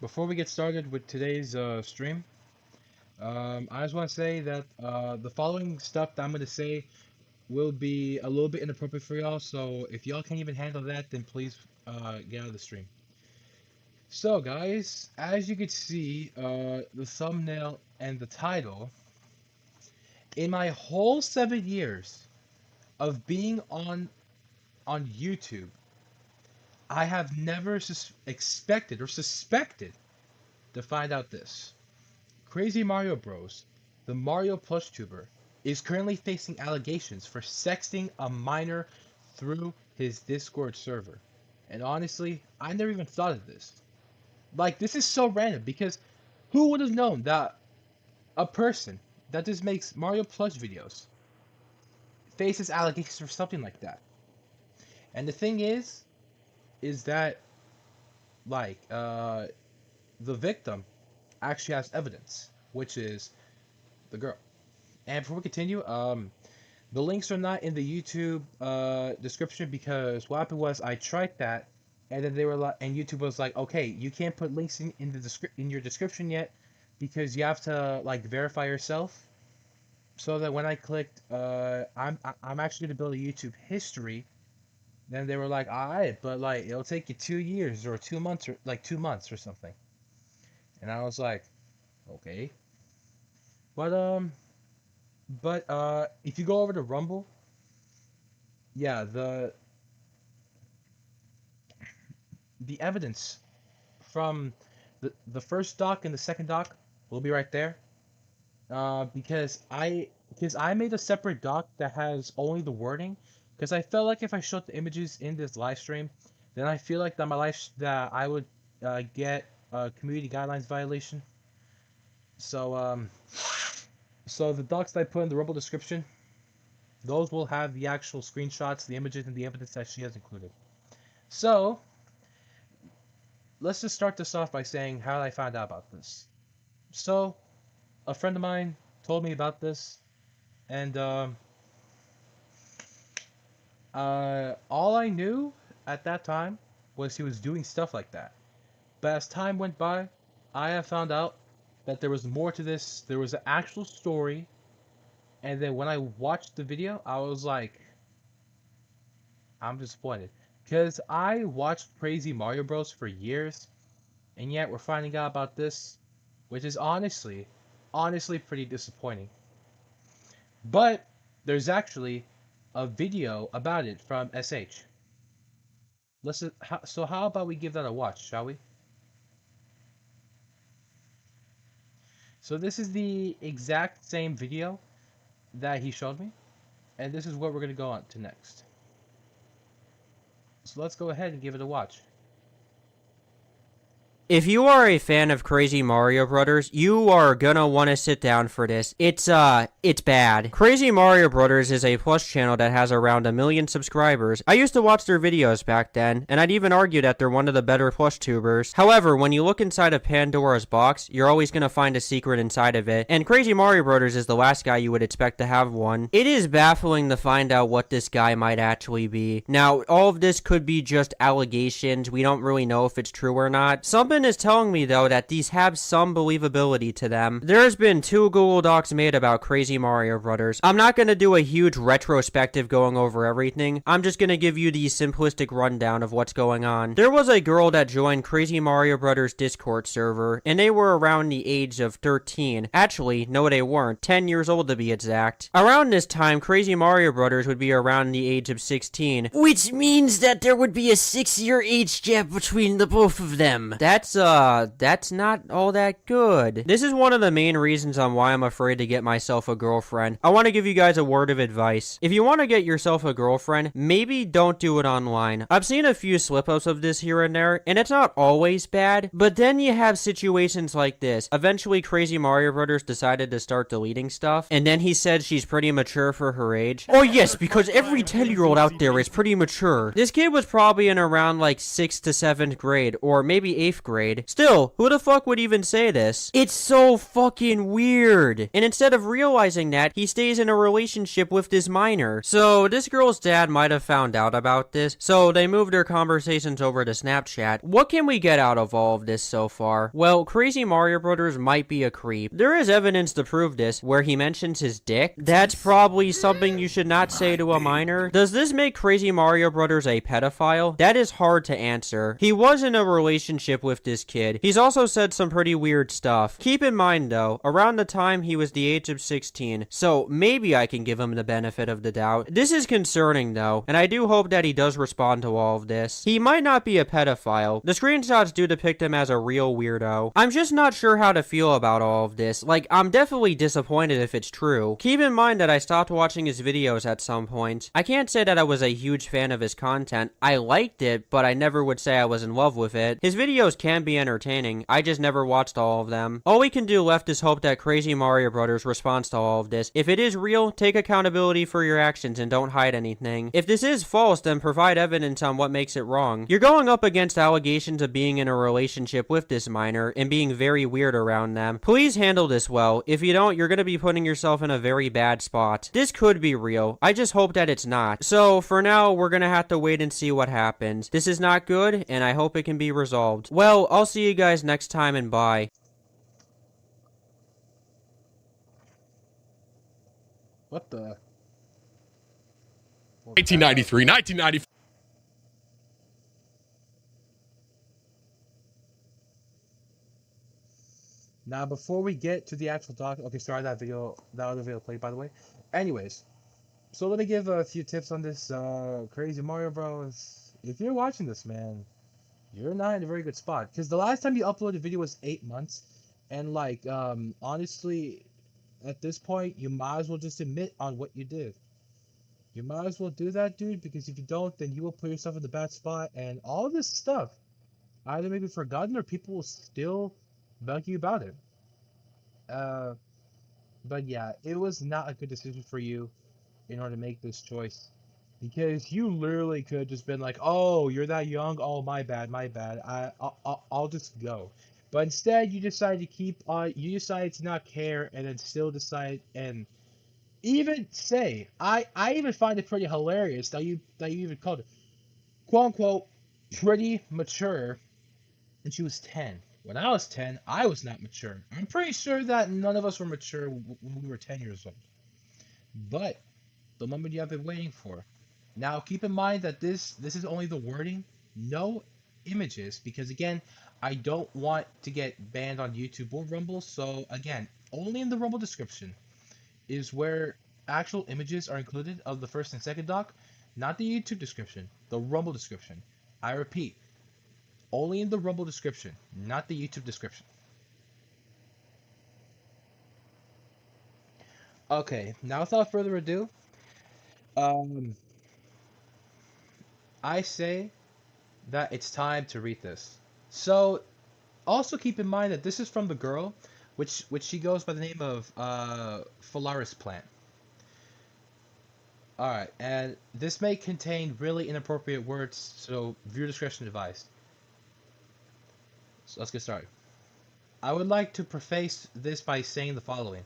Before we get started with today's stream, I just want to say that the following stuff that I'm going to say will be a little bit inappropriate for y'all, so if y'all can't even handle that, then please get out of the stream. So, guys, as you can see, the thumbnail and the title, in my whole 7 years of being on YouTube, I have never expected or suspected to find out this. Crazy Mario Bros, the Mario plush tuber, is currently facing allegations for sexting a minor through his Discord server. And honestly, I never even thought of this. Like, this is so random because who would have known that a person that just makes Mario plush videos faces allegations for something like that? And the thing is that, like, the victim actually has evidence, which is the girl. And before we continue, the links are not in the YouTube description because what happened was I tried that, and then they were like, and YouTube was like, okay, you can't put links in your description yet because you have to like verify yourself. So that when I clicked, I'm actually gonna build a YouTube history. Then they were like, alright, but like it'll take you 2 years or 2 months or like 2 months or something. And I was like, okay. But if you go over to Rumble, yeah, the evidence from the first doc and the second doc will be right there. Because I made a separate doc that has only the wording, because I felt like if I showed the images in this live stream, then I feel like that I would get a community guidelines violation. So the docs that I put in the Rumble description, those will have the actual screenshots, the images, and the evidence that she has included. So let's just start this off by saying how I found out about this. So a friend of mine told me about this, and all I knew at that time was he was doing stuff like that. But as time went by, I have found out that there was more to this. There was an actual story, and then when I watched the video, I was like, I'm disappointed. Because I watched Crazy Mario Bros for years, and yet we're finding out about this, which is honestly pretty disappointing. But there's actually a video about it from SH. So how about we give that a watch, shall we? So this is the exact same video that he showed me, and this is what we're going to go on to next. So let's go ahead and give it a watch. If you are a fan of Crazy Mario Brothers, you are gonna want to sit down for this. It's bad. Crazy Mario Brothers is a Plus channel that has around 1 million subscribers. I used to watch their videos back then, and I'd even argue that they're one of the better Plus tubers. However, when you look inside of Pandora's box, you're always gonna find a secret inside of it, and Crazy Mario Brothers is the last guy you would expect to have one. It is baffling to find out what this guy might actually be. Now, all of this could be just allegations. We don't really know if it's true or not. Something is telling me though that these have some believability to them. There's been 2 Google Docs made about Crazy Mario Brothers. I'm not gonna do a huge retrospective going over everything. I'm just gonna give you the simplistic rundown of what's going on. There was a girl that joined Crazy Mario Brothers Discord server, and they were around the age of 13. Actually, no they weren't. 10 years old to be exact. Around this time, Crazy Mario Brothers would be around the age of 16, which means that there would be a 6-year age gap between the both of them. That's not all that good. This is one of the main reasons on why I'm afraid to get myself a girlfriend. I want to give you guys a word of advice. If you want to get yourself a girlfriend, maybe don't do it online. I've seen a few slip-ups of this here and there, and it's not always bad, but then you have situations like this. Eventually, Crazy Mario Brothers decided to start deleting stuff, and then he said she's pretty mature for her age. Oh yes, because every 10-year-old out there is pretty mature. This kid was probably in around like 6th to 7th grade, or maybe 8th grade. grade. Still, who the fuck would even say this? It's so fucking weird. And instead of realizing that, he stays in a relationship with this minor. So this girl's dad might have found out about this, so they moved their conversations over to Snapchat. What can we get out of all of this so far? Well, Crazy Mario Brothers might be a creep. There is evidence to prove this, where he mentions his dick. That's probably something you should not say to a minor. Does this make Crazy Mario Brothers a pedophile? That is hard to answer. He was in a relationship with this kid. He's also said some pretty weird stuff. Keep in mind though, around the time he was the age of 16, so maybe I can give him the benefit of the doubt. This is concerning though, and I do hope that he does respond to all of this. He might not be a pedophile. The screenshots do depict him as a real weirdo. I'm just not sure how to feel about all of this. Like, I'm definitely disappointed if it's true. Keep in mind that I stopped watching his videos at some point. I can't say that I was a huge fan of his content. I liked it, but I never would say I was in love with it. His videos can be entertaining. I just never watched all of them. All we can do left is hope that Crazy Mario Brothers responds to all of this. If it is real, take accountability for your actions and don't hide anything. If this is false, then provide evidence on what makes it wrong. You're going up against allegations of being in a relationship with this minor and being very weird around them. Please handle this well. If you don't, you're going to be putting yourself in a very bad spot. This could be real. I just hope that it's not. So for now, we're going to have to wait and see what happens. This is not good, and I hope it can be resolved. Well, I'll see you guys next time, and bye. What the? 1993, 1994. Now, before we get to the actual doc, okay, sorry that other video played, by the way. Anyways, so let me give a few tips on this Crazy Mario Bros. If you're watching this, man, you're not in a very good spot. Because the last time you uploaded a video was 8 months. And, like, honestly, at this point, you might as well just admit on what you did. You might as well do that, dude, because if you don't, then you will put yourself in the bad spot. And all this stuff either may be forgotten or people will still bug you about it. Uh, but yeah, it was not a good decision for you in order to make this choice. Because you literally could have just been like, "Oh, you're that young. Oh, my bad, my bad. I'll just go." But instead, you decided to keep on. You decided to not care, and then still decide and even say, I even find it pretty hilarious that you even called it, quote unquote, pretty mature, and she was 10. When I was 10, I was not mature. I'm pretty sure that none of us were mature when we were 10 years old. But the moment you have been waiting for. Now, keep in mind that this is only the wording, no images, because again, I don't want to get banned on YouTube or Rumble. So again, only in the Rumble description is where actual images are included of the first and second doc, not the YouTube description, the Rumble description. I repeat, only in the Rumble description, not the YouTube description. Okay, now without further ado, um, I say that it's time to read this. So, also keep in mind that this is from the girl, which she goes by the name of Phalaris Plant. Alright, and this may contain really inappropriate words, so viewer discretion advised. So let's get started. I would like to preface this by saying the following.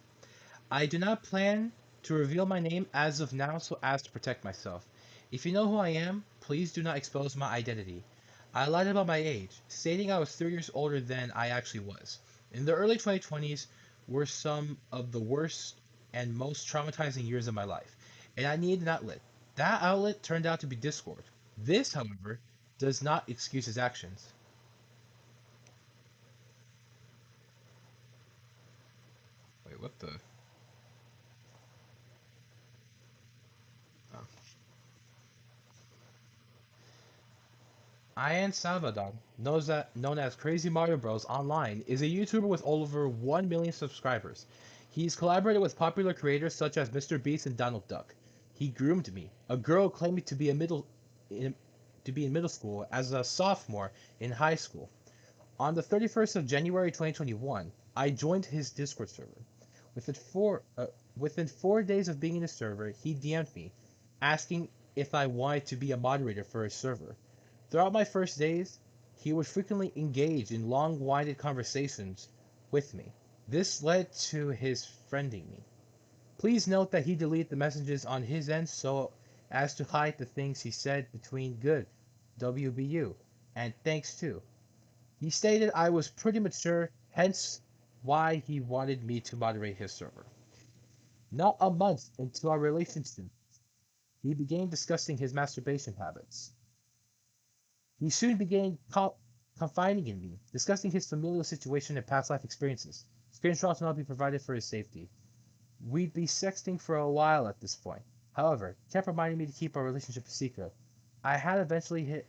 I do not plan to reveal my name as of now so as to protect myself. If you know who I am, please do not expose my identity. I lied about my age, stating I was 3 years older than I actually was. In the early 2020s were some of the worst and most traumatizing years of my life, and I needed an outlet. That outlet turned out to be Discord. This, however, does not excuse his actions. Wait, what the? Oh. Ian Salvador, known as Crazy Mario Bros. Online, is a YouTuber with over 1 million subscribers. He's collaborated with popular creators such as Mr. Beast and Donald Duck. He groomed me, a girl claiming to be in middle school as a sophomore in high school. On the 31st of January 2021, I joined his Discord server. Within 4 days of being in the server, he DM'd me, asking if I wanted to be a moderator for his server. Throughout my first days, He would frequently engage in long-winded conversations with me. This led to his friending me. Please note that he deleted the messages on his end so as to hide the things he said between good, WBU, and thanks to. He stated I was pretty mature, hence why he wanted me to moderate his server. Not a month into our relationship, he began discussing his masturbation habits. He soon began confiding in me, discussing his familial situation and past life experiences. Screenshots will not be provided for his safety. We'd be sexting for a while at this point. However, he kept reminding me to keep our relationship a secret. I had eventually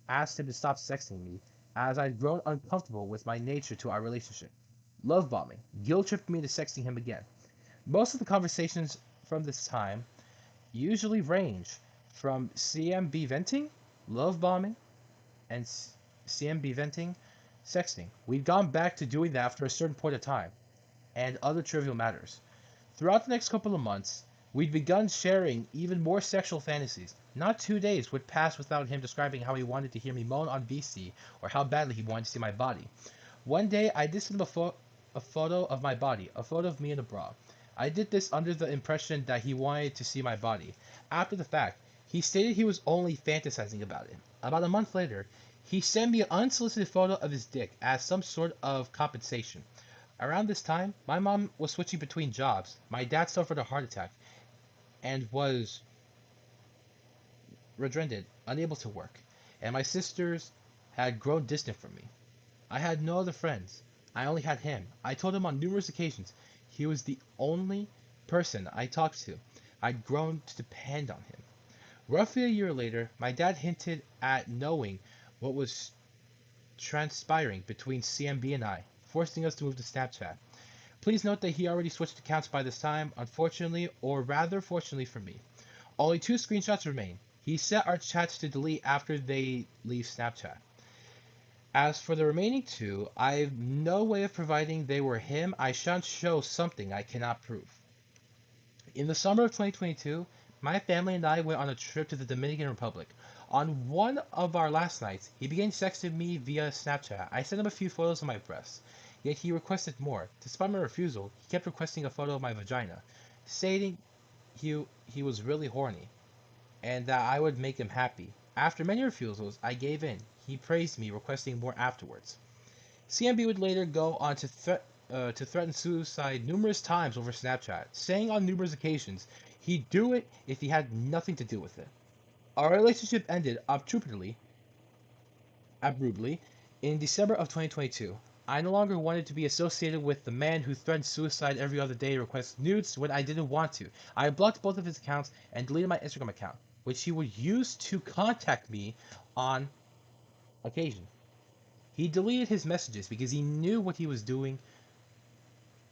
asked him to stop sexting me, as I'd grown uncomfortable with my nature to our relationship. Love bombing, guilt tripped me to sexting him again. Most of the conversations from this time usually range from CMB venting, love bombing, and CMB venting, sexting. We'd gone back to doing that after a certain point of time, and other trivial matters. Throughout the next couple of months, we'd begun sharing even more sexual fantasies. Not 2 days would pass without him describing how he wanted to hear me moan on VC or how badly he wanted to see my body. One day, I did send him a photo of my body, a photo of me in a bra. I did this under the impression that he wanted to see my body. After the fact, he stated he was only fantasizing about it. About a month later, he sent me an unsolicited photo of his dick as some sort of compensation. Around this time, my mom was switching between jobs. My dad suffered a heart attack and was redundant, unable to work, and my sisters had grown distant from me. I had no other friends. I only had him. I told him on numerous occasions he was the only person I talked to. I'd grown to depend on him. Roughly a year later, my dad hinted at knowing what was transpiring between CMB and I, forcing us to move to Snapchat. Please note that he already switched accounts by this time, unfortunately, or rather fortunately for me. Only 2 screenshots remain. He set our chats to delete after they leave Snapchat. As for the remaining 2, I've no way of providing they were him. I shan't show something I cannot prove. In the summer of 2022, my family and I went on a trip to the Dominican Republic. On one of our last nights, he began texting me via Snapchat. I sent him a few photos of my breasts, yet he requested more. Despite my refusal, he kept requesting a photo of my vagina, stating he was really horny and that I would make him happy. After many refusals, I gave in. He praised me, requesting more afterwards. CMB would later go on to threaten suicide numerous times over Snapchat, saying on numerous occasions he'd do it if he had nothing to do with it. Our relationship ended abruptly, in December of 2022. I no longer wanted to be associated with the man who threatened suicide every other day, requests nudes when I didn't want to. I blocked both of his accounts and deleted my Instagram account, which he would use to contact me on occasion. He deleted his messages because he knew what he was doing.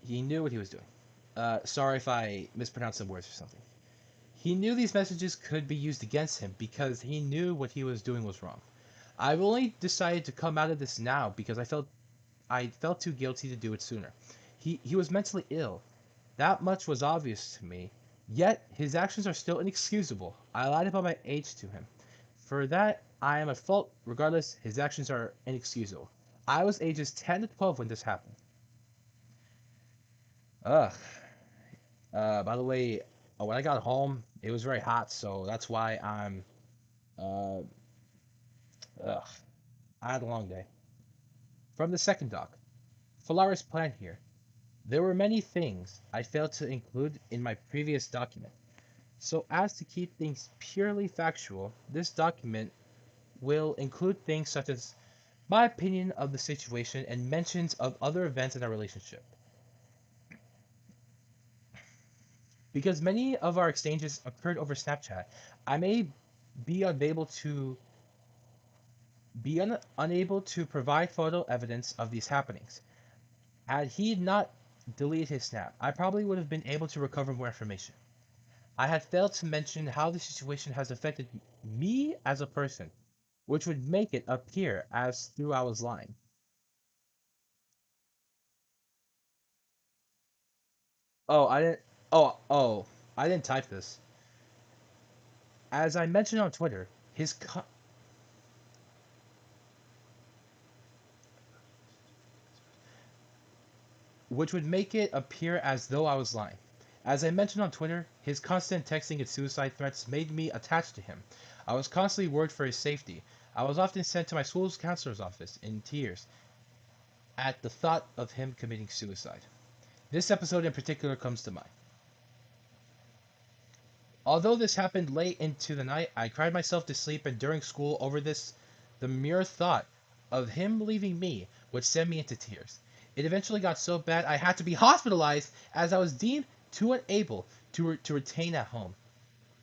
He knew what he was doing. Sorry if I mispronounced some words or something. He knew these messages could be used against him because he knew what he was doing was wrong. I've only decided to come out of this now because I felt too guilty to do it sooner. He was mentally ill. That much was obvious to me. Yet his actions are still inexcusable. I lied about my age to him. For that, I am at fault. Regardless, his actions are inexcusable. I was ages 10 to 12 when this happened. Ugh. By the way, when I got home, it was very hot, so that's why uh, ugh. I had a long day. From the second doc, Polaris plan here. There were many things I failed to include in my previous document. So as to keep things purely factual, this document will include things such as my opinion of the situation and mentions of other events in our relationship. Because many of our exchanges occurred over Snapchat, I may be unable to provide photo evidence of these happenings. Had he not deleted his snap, I probably would have been able to recover more information. I had failed to mention how the situation has affected me as a person, which would make it appear as though I was lying. Oh, I didn't. Oh, I didn't type this. As I mentioned on Twitter, which would make it appear as though I was lying. As I mentioned on Twitter, his constant texting and suicide threats made me attached to him. I was constantly worried for his safety. I was often sent to my school's counselor's office in tears at the thought of him committing suicide. This episode in particular comes to mind. Although this happened late into the night, I cried myself to sleep, and during school over this, the mere thought of him leaving me would send me into tears. It eventually got so bad I had to be hospitalized as I was deemed too unable to retain at home.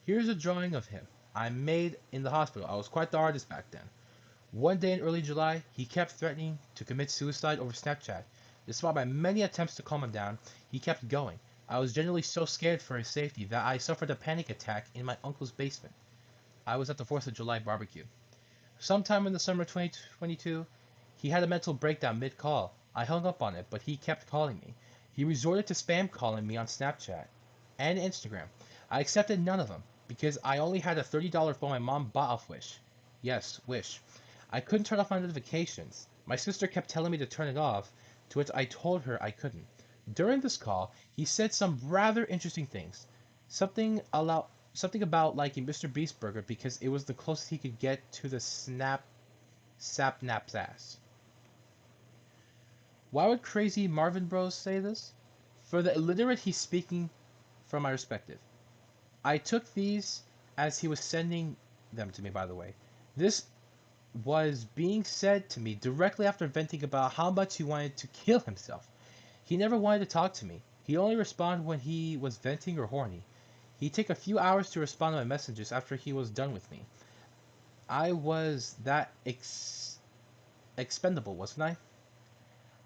Here's a drawing of him I made in the hospital. I was quite the artist back then. One day in early July, he kept threatening to commit suicide over Snapchat. Despite my many attempts to calm him down, he kept going. I was genuinely so scared for his safety that I suffered a panic attack in my uncle's basement. I was at the 4th of July barbecue. Sometime in the summer 2022, he had a mental breakdown mid-call. I hung up on it, but he kept calling me. He resorted to spam calling me on Snapchat and Instagram. I accepted none of them because I only had a $30 phone my mom bought off Wish. Yes, Wish. I couldn't turn off my notifications. My sister kept telling me to turn it off, to which I told her I couldn't. During this call, he said some rather interesting things. Something about liking Mr. Beast Burger because it was the closest he could get to the sapnap's ass. Why would Crazy Marvin Bros say this? For the illiterate, he's speaking from my perspective. I took these as he was sending them to me, by the way. This was being said to me directly after venting about how much he wanted to kill himself. He never wanted to talk to me. He only responded when he was venting or horny. He'd take a few hours to respond to my messages after he was done with me. I was that expendable, wasn't I?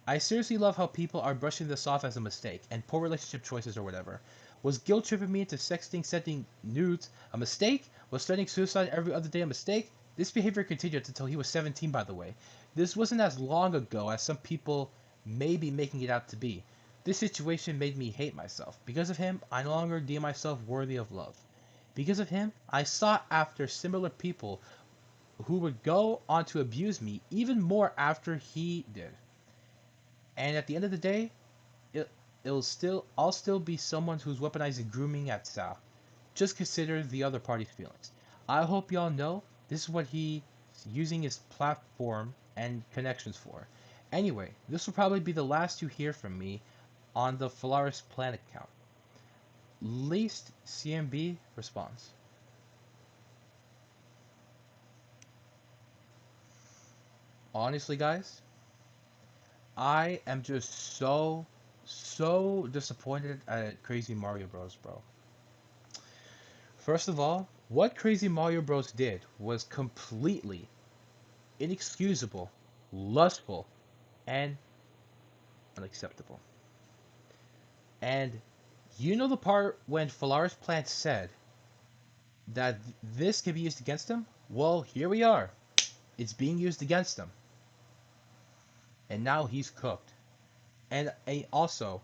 I seriously love how people are brushing this off as a mistake and poor relationship choices or whatever. Was guilt tripping me into sexting, sending nudes a mistake? Was threatening suicide every other day a mistake? This behavior continued until he was 17, by the way. This wasn't as long ago as some people may be making it out to be. This situation made me hate myself. Because of him, I no longer deem myself worthy of love. Because of him, I sought after similar people who would go on to abuse me even more after he did. And at the end of the day, I'll still be someone who's weaponizing grooming at Sal. Just consider the other party's feelings. I hope y'all know this is what he's using his platform and connections for. Anyway, this will probably be the last you hear from me on the Polaris Planet account. Least CMB response. Honestly, guys, I am just so disappointed at Crazy Mario Bros, bro. First of all, what Crazy Mario Bros did was completely inexcusable, lustful, and unacceptable. And you know the part when Polaris Plant said that this can be used against him? Well, here we are. It's being used against him. And now he's cooked. And also,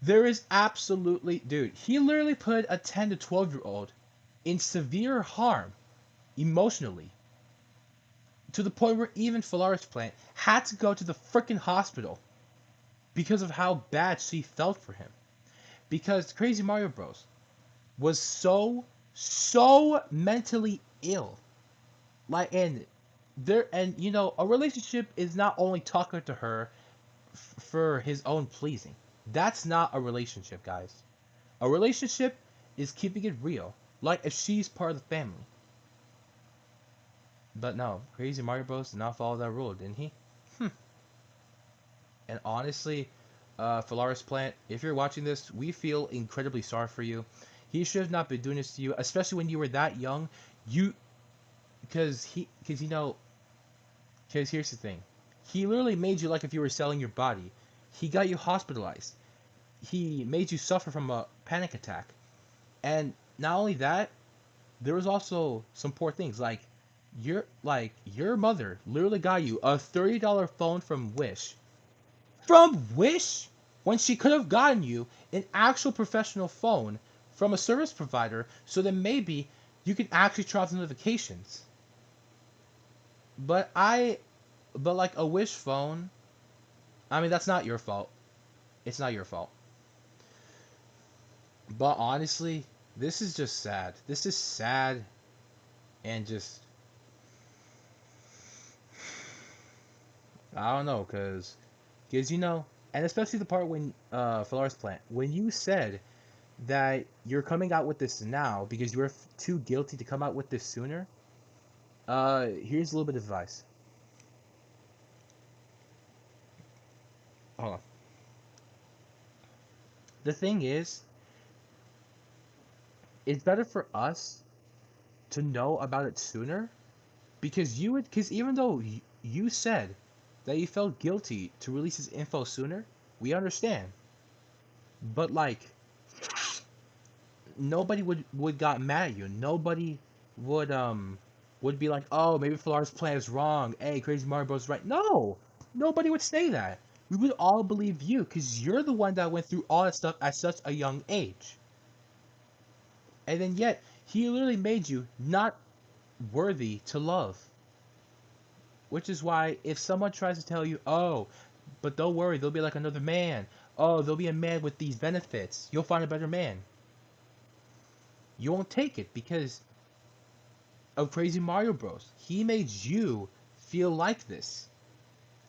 there is absolutely, dude, he literally put a 10 to 12-year-old in severe harm emotionally to the point where even Polaris Plant had to go to the freaking hospital because of how bad she felt for him. Because Crazy Mario Bros was so mentally ill. Like, and you know, a relationship is not only talking to her for his own pleasing. That's not a relationship, guys. A relationship is keeping it real, like if she's part of the family. But no, Crazy Mario Bros did not follow that rule, didn't he? And honestly, Polaris Plant, if you're watching this, we feel incredibly sorry for you. He should have not been doing this to you, especially when you were that young. Because you know, because here's the thing, he literally made you like if you were selling your body. He got you hospitalized. He made you suffer from a panic attack. And not only that, there was also some poor things your mother literally got you a $30 phone from Wish. From Wish, when she could have gotten you an actual professional phone from a service provider, so that maybe you could actually turn off the notifications. But like a Wish phone, I mean, that's not your fault. It's not your fault. But honestly, this is just sad. This is sad and just I don't know, cause you know, and especially the part when Falaris plant when you said that you're coming out with this now because you're too guilty to come out with this sooner. Here's a little bit of advice. Hold on. The thing is, it's better for us to know about it sooner because even though you said that you felt guilty to release this info sooner, we understand. But like nobody would got mad at you. Nobody would would be like, oh, maybe Flar's plan is wrong. Hey, Crazy Mario Bros. Right? No, nobody would say that. We would all believe you because you're the one that went through all that stuff at such a young age. And then yet he literally made you not worthy to love. Which is why if someone tries to tell you, oh, but don't worry, they'll be like another man. Oh, they'll be a man with these benefits. You'll find a better man. You won't take it because of Crazy Mario Bros. He made you feel like this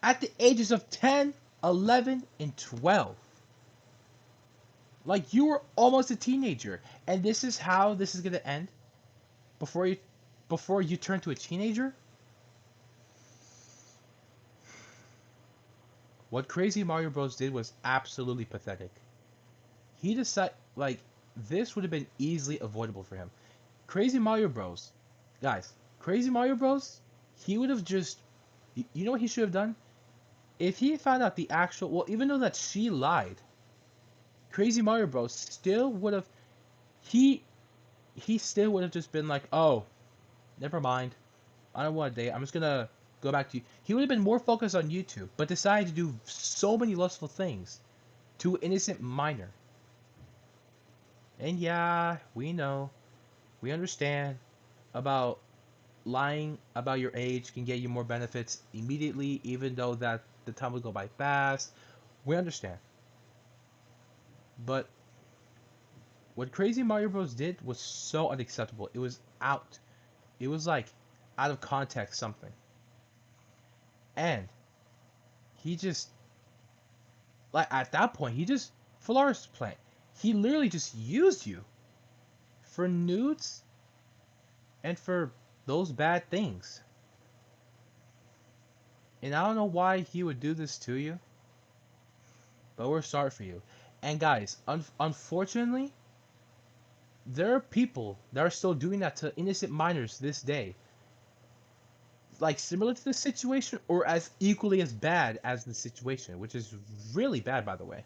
at the ages of 10, 11, and 12. Like you were almost a teenager, and this is how this is gonna end before you turn to a teenager. What Crazy Mario Bros. Did was absolutely pathetic. He decided like this would have been easily avoidable for him. Crazy Mario Bros. Guys, Crazy Mario Bros. He would have just you know what he should have done? If he found out the actual, well, even though that she lied, Crazy Mario Bros. Still would have, he he still would have just been like, oh, never mind. I don't want to date. I'm just gonna go back to you. He would have been more focused on YouTube, but decided to do so many lustful things to an innocent minor. And yeah, we know, we understand about lying about your age can get you more benefits immediately, even though that the time will go by fast. We understand. But what Crazy Mario Bros. Did was so unacceptable. It was out. It was like out of context something. And he just like at that point he just Flores plant. He literally just used you for nudes and for those bad things. And I don't know why he would do this to you, but we're sorry for you. And guys, unfortunately, there are people that are still doing that to innocent minors this day. Like similar to the situation or as equally as bad as the situation, which is really bad by the way.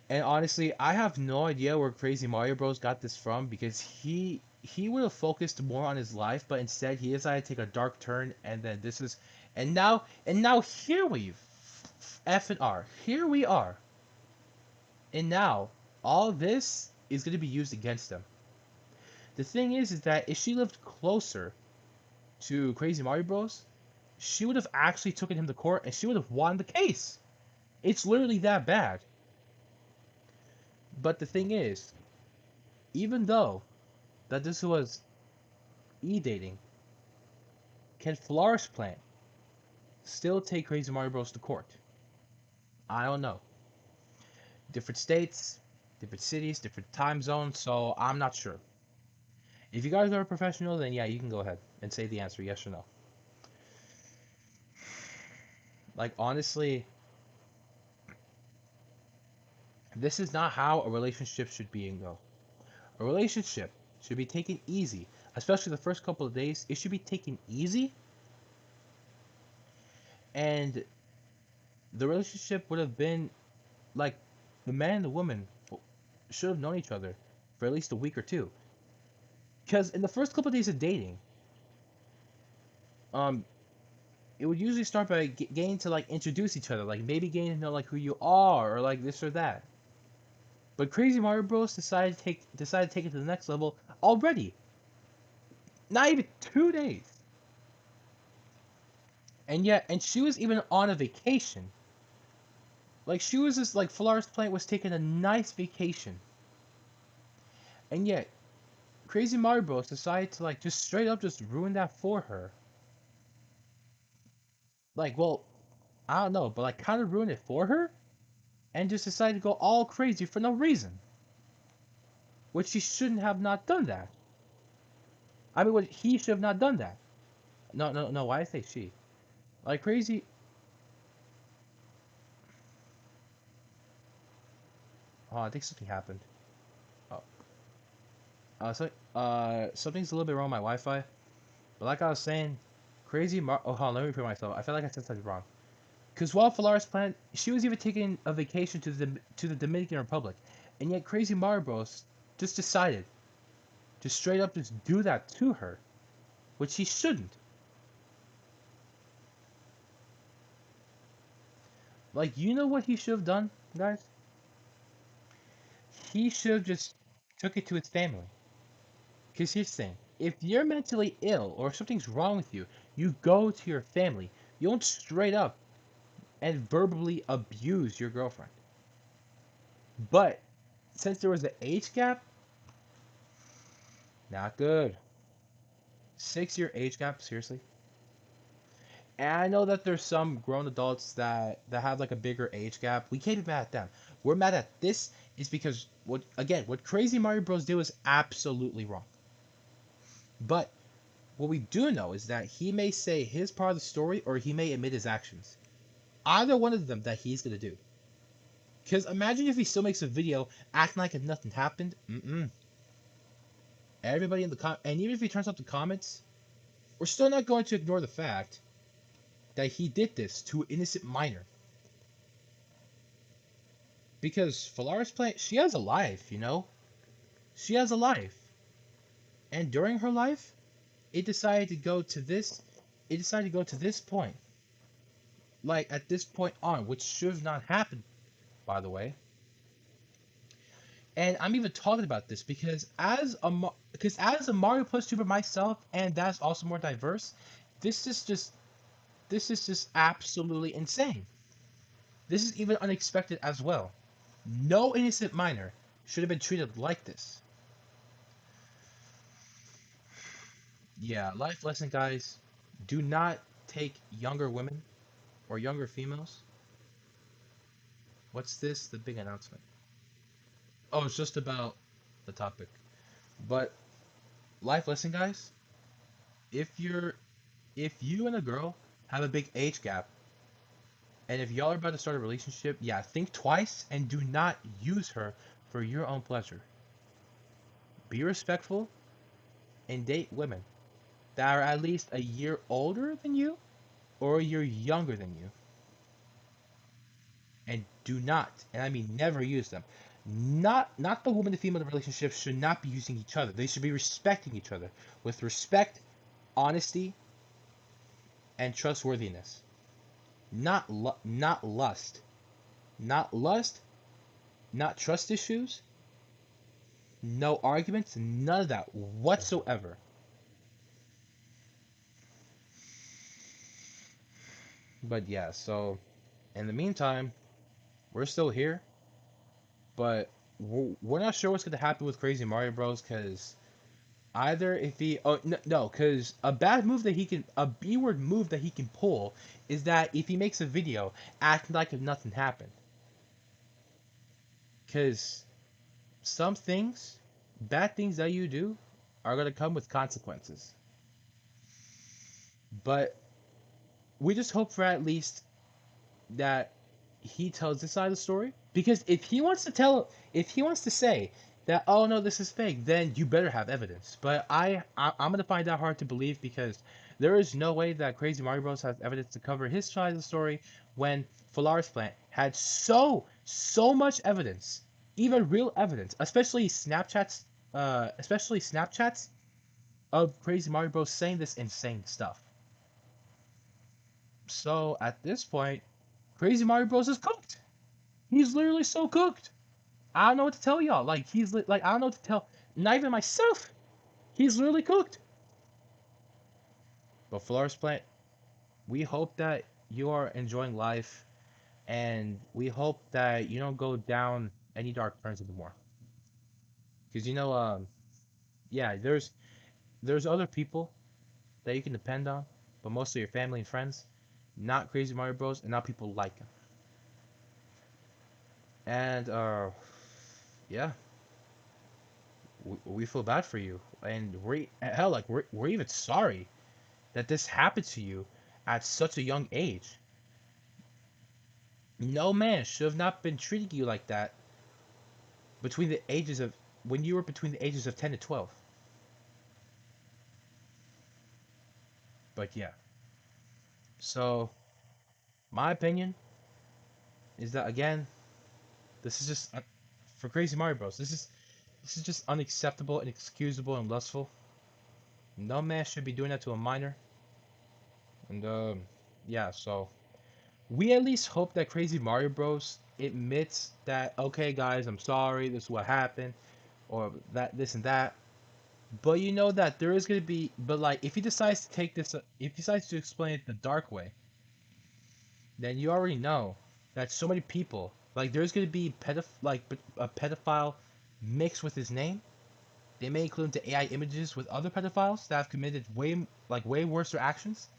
And honestly, I have no idea where Crazy Mario Bros got this from because he would have focused more on his life, but instead he decided to take a dark turn and then this is and now here we F and R. Here we are. And now all this is going to be used against him. The thing is that if she lived closer to Crazy Mario Bros, she would have actually taken him to court and she would have won the case. It's literally that bad. But the thing is, even though that this was e-dating, can Flourish Plant still take Crazy Mario Bros to court? I don't know. Different states, different cities, different time zones, so I'm not sure. If you guys are a professional, then yeah, you can go ahead and say the answer, yes or no. Like honestly, this is not how a relationship should be and go. A relationship should be taken easy, especially the first couple of days. It should be taken easy, and the relationship would have been like the man and the woman should have known each other for at least a week or two. Because in the first couple of days of dating, um, it would usually start by getting to like introduce each other, like maybe getting to know like who you are or like this or that. But Crazy Mario Bros. Decided to take it to the next level already. Not even 2 days. And she was even on a vacation. Like she was just like Flores Plant was taking a nice vacation, and yet Crazy Mario Bros decided to like just straight up just ruin that for her. Like, well, I don't know, but like kind of ruin it for her, and just decided to go all crazy for no reason, which she shouldn't have not done that. I mean, what he should have not done that. No, no, no. Why I say she? Like crazy. Oh, I think something happened. Oh, something's a little bit wrong with my Wi-Fi. But like I was saying, Oh, hold on, let me repeat myself. I feel like I said something wrong. Because while Flores Plant, she was even taking a vacation to the Dominican Republic, and yet Crazy Mario Bros just decided to straight up just do that to her, which he shouldn't. Like, you know what he should have done, guys? He should have just took it to his family. Because here's the thing, if you're mentally ill or something's wrong with you, you go to your family. You don't straight up and verbally abuse your girlfriend. But since there was an age gap, not good. 6-year age gap, seriously. And I know that there's some grown adults that have like a bigger age gap. We can't be mad at them. We're mad at this is because what Crazy Mario Bros did was absolutely wrong. But what we do know is that he may say his part of the story or he may admit his actions. Either one of them that he's gonna do. Because imagine if he still makes a video acting like if nothing happened. Everybody in the and even if he turns up the comments, we're still not going to ignore the fact that he did this to an innocent minor. Because Flores Plant, she has a life, you know? She has a life. And during her life, it decided to go to this point. Like at this point on, which should have not happened, by the way. And I'm even talking about this because as a Mario Plus tuber myself, and that's also more diverse, this is just this is just absolutely insane. This is even unexpected as well. No innocent minor should have been treated like this. Yeah, life lesson, guys. Do not take younger women or younger females. What's this? The big announcement. Oh, it's just about the topic. But life lesson, guys. If you're if you and a girl have a big age gap, and if y'all are about to start a relationship, yeah, think twice and do not use her for your own pleasure. Be respectful and date women that are at least a year older than you or a year younger than you. And do not, and I mean never use them. Not the woman and female relationship should not be using each other. They should be respecting each other with respect, honesty, and trustworthiness. Not lust. Not lust, not trust issues, no arguments, none of that whatsoever. But yeah, so in the meantime, we're still here, but we're not sure what's gonna happen with Crazy Mario Bros. Because either if he no, because a B-word move that he can pull is that if he makes a video acting like if nothing happened. Because some things, bad things that you do, are gonna come with consequences. But we just hope for at least that he tells this side of the story, because if he wants to say that, oh no, this is fake, then you better have evidence. But I'm gonna find that hard to believe, because there is no way that Crazy Mario Bros has evidence to cover his side of the story when Folaris Plant had so much evidence, even real evidence, especially Snapchats of Crazy Mario Bros saying this insane stuff. So at this point, Crazy Mario Bros is cooked. He's literally so cooked. I don't know what to tell y'all. Like like I don't know what to tell. Not even myself. He's literally cooked. But Flores Plant, we hope that you are enjoying life and we hope that you don't go down any dark turns anymore. Because yeah, there's other people that you can depend on, but mostly your family and friends, not Crazy Mario Bros, and not people like him. And yeah, we feel bad for you, and hell, like we're even sorry that this happened to you at such a young age. No man should have not been treating you like that between the ages of when you were between the ages of 10 to 12. But yeah, so my opinion is that again, this is just for Crazy Mario Bros. This is just unacceptable, inexcusable, and lustful. No man should be doing that to a minor. And yeah, so we at least hope that Crazy Mario Bros. Admits that okay, guys, I'm sorry, this is what happened, or that this and that. But you know that there is gonna be, but like if he decides to take this, if he decides to explain it the dark way, then you already know that so many people, like there's gonna be a pedophile mixed with his name. They may include into AI images with other pedophiles that have committed way worse actions,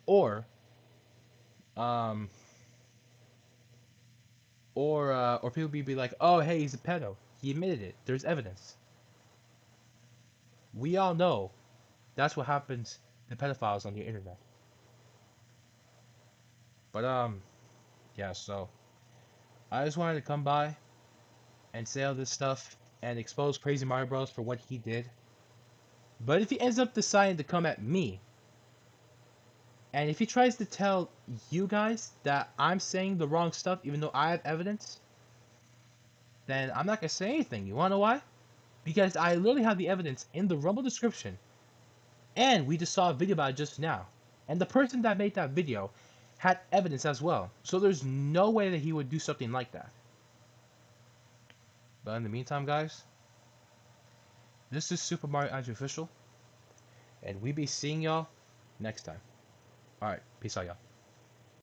or um or people be like, oh hey, he's a pedo. He admitted it. There's evidence. We all know that's what happens to pedophiles on the internet. But yeah, so I just wanted to come by and say all this stuff and expose Crazy Mario Bros for what he did. But if he ends up deciding to come at me, and if he tries to tell you guys that I'm saying the wrong stuff even though I have evidence, then I'm not gonna say anything. You wanna know why? Because I literally have the evidence in the Rumble description, and we just saw a video about it just now. And the person that made that video had evidence as well. So there's no way that he would do something like that. But in the meantime, guys, this is Super Mario Andrew Official, and we be seeing y'all next time. Alright, peace out, y'all.